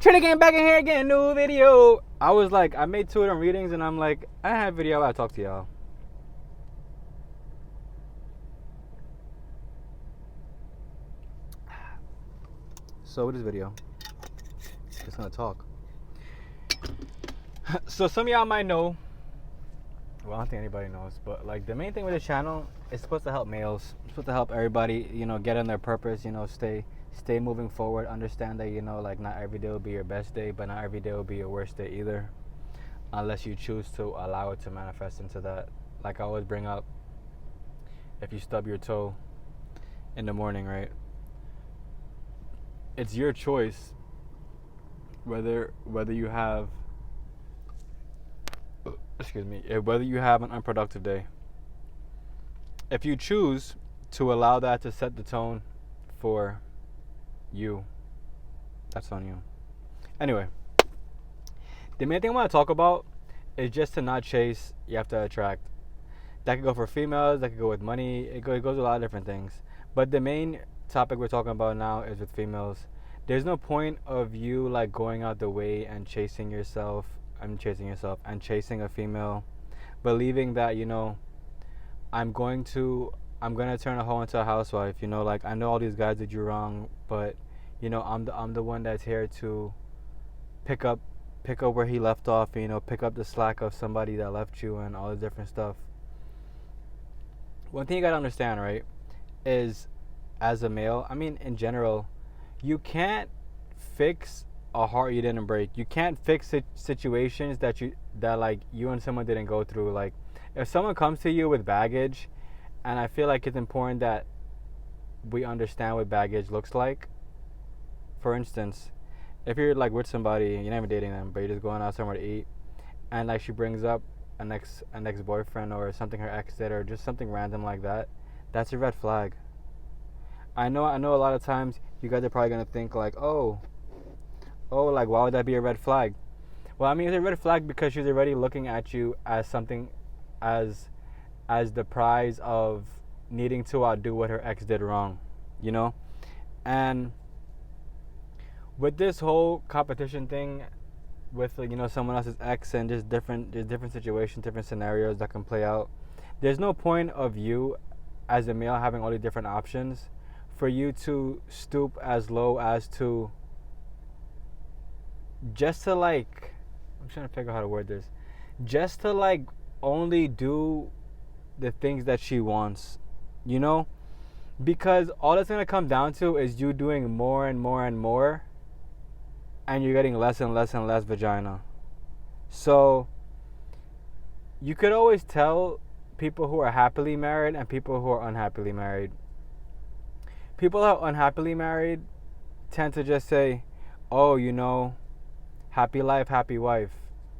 Trinity came back in here again, new video. I was like, I made 2 of them readings, and I'm like, I have a video. I talk to y'all. So with this video, just gonna talk. So some of y'all might know. Well, I don't think anybody knows, but like the main thing with this channel is supposed to help males. It's supposed to help everybody, get on their purpose. Stay moving forward. Understand that like not every day will be your best day, but not every day will be your worst day either, unless you choose to allow it to manifest into that. Like I always bring up, if you stub your toe in the morning, right? It's your choice whether you have whether you have an unproductive day. If you choose to allow that to set the tone for you, that's on you. Anyway, the main thing I want to talk about is just to not chase, you have to attract. That could go for females, that could go with money, it goes with a lot of different things. But the main topic we're talking about now is with females. There's no point of you like going out the way and chasing a female, believing that I'm gonna turn a hoe into a housewife. Like I know all these guys did you wrong, but I'm the one that's here to pick up where he left off. Pick up the slack of somebody that left you and all this different stuff. One thing you gotta understand, right, is as a male, I mean in general, you can't fix a heart you didn't break. You can't fix situations that like you and someone didn't go through. Like if someone comes to you with baggage, and I feel like it's important that we understand what baggage looks like. For instance, if you're like with somebody, you're not even dating them, but you're just going out somewhere to eat, and like she brings up an ex-boyfriend or something her ex did or just something random like that, that's a red flag. I know a lot of times you guys are probably gonna think like, oh, like why would that be a red flag? Well, I mean it's a red flag because she's already looking at you as something, as the prize of needing to outdo what her ex did wrong, and with this whole competition thing with someone else's ex and just different situations, different scenarios that can play out, there's no point of you as a male having all these different options for you to stoop as low as to just to like, I'm trying to figure out how to word this, just to like only do the things that she wants, because all it's going to come down to is you doing more and more and more, and you're getting less and less and less vagina. So you could always tell people who are happily married and people who are unhappily married. People who are unhappily married tend to just say, oh, happy life, happy wife.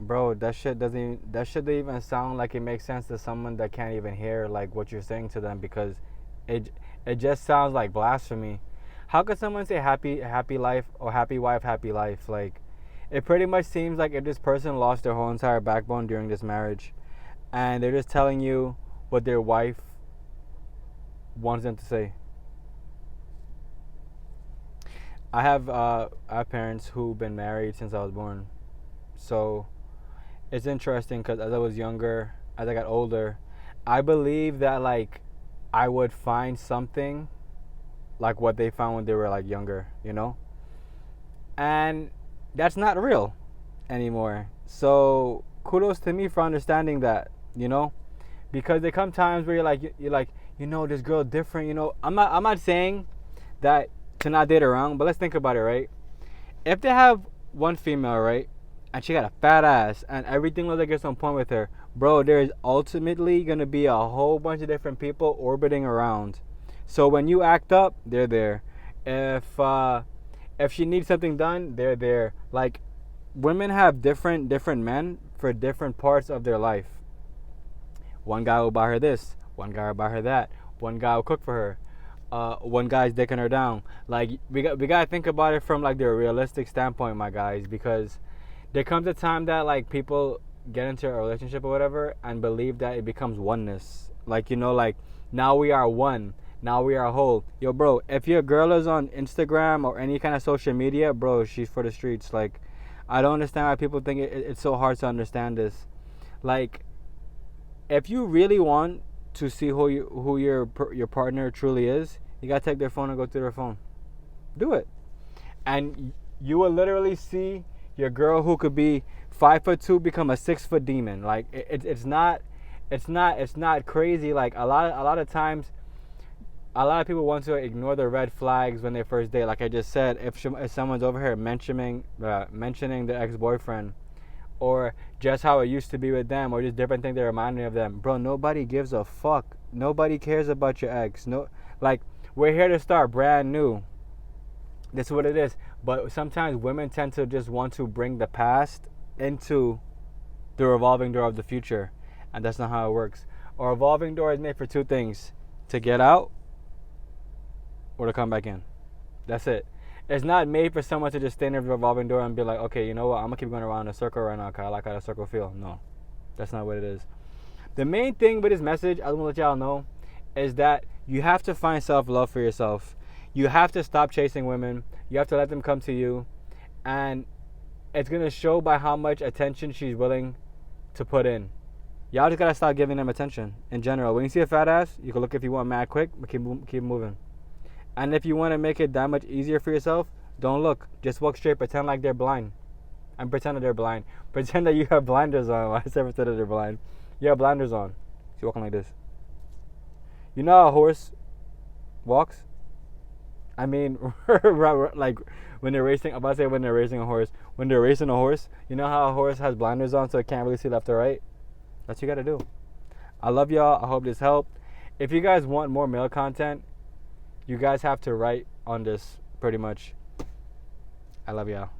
Bro, that shit doesn't even sound like it makes sense to someone that can't even hear like what you're saying to them, because it just sounds like blasphemy. How could someone say happy life or happy wife, happy life? Like, it pretty much seems like if this person lost their whole entire backbone during this marriage, and they're just telling you what their wife wants them to say. I have parents who've been married since I was born, so it's interesting because as I was younger, as I got older, I believe that like I would find something like what they found when they were like younger, and that's not real anymore. So kudos to me for understanding that, because there come times where you're like this girl different. I'm not saying that to not date around, but let's think about it, right? If they have one female, right, and she got a fat ass and everything looks like it's on point with her, bro, there's ultimately gonna be a whole bunch of different people orbiting around. So when you act up, they're there. If she needs something done, they're there. Like, women have different men for different parts of their life. One guy will buy her this, one guy will buy her that, one guy will cook for her. One guy's dicking her down. Like, we gotta think about it from like the realistic standpoint, my guys, because there comes a time that like people get into a relationship or whatever and believe that it becomes oneness. Like, like now we are one. Now we are whole. Yo, bro, if your girl is on Instagram or any kind of social media, bro, she's for the streets. Like, I don't understand why people think it's so hard to understand this. Like, if you really want to see who your partner truly is, you gotta take their phone and go through their phone. Do it, and you will literally see your girl who could be 5'2" become a 6 foot demon. Like it's not crazy. Like a lot of times, a lot of people want to ignore the red flags when they first date. Like I just said, if someone's over here mentioning the ex-boyfriend, or just how it used to be with them, or just different things that remind me of them, bro, nobody gives a fuck. Nobody cares about your ex. No, like, we're here to start brand new. That's what it is. But sometimes women tend to just want to bring the past into the revolving door of the future, and that's not how it works. A revolving door is made for two things: to get out or to come back in. That's it. It's not made for someone to just stand in the revolving door and be like, okay, you know what, I'm gonna keep going around in a circle right now because I like how the circle feel. No, that's not what it is. The main thing with this message, I want to let y'all know, is that you have to find self-love for yourself. You have to stop chasing women. You have to let them come to you, and it's gonna show by how much attention she's willing to put in. Y'all just gotta stop giving them attention in general. When you see a fat ass, you can look if you want mad quick, but keep moving. And if you want to make it that much easier for yourself, don't look. Just walk straight. Pretend like they're blind. And pretend that they're blind. Pretend that you have blinders on. I said pretend that they're blind. You have blinders on. You're walking like this. You know how a horse walks? I mean, like when they're racing. I'm about to say when they're racing a horse. When they're racing a horse, you know how a horse has blinders on so it can't really see left or right? That's what you got to do. I love y'all. I hope this helped. If you guys want more male content, you guys have to write on this pretty much. I love y'all.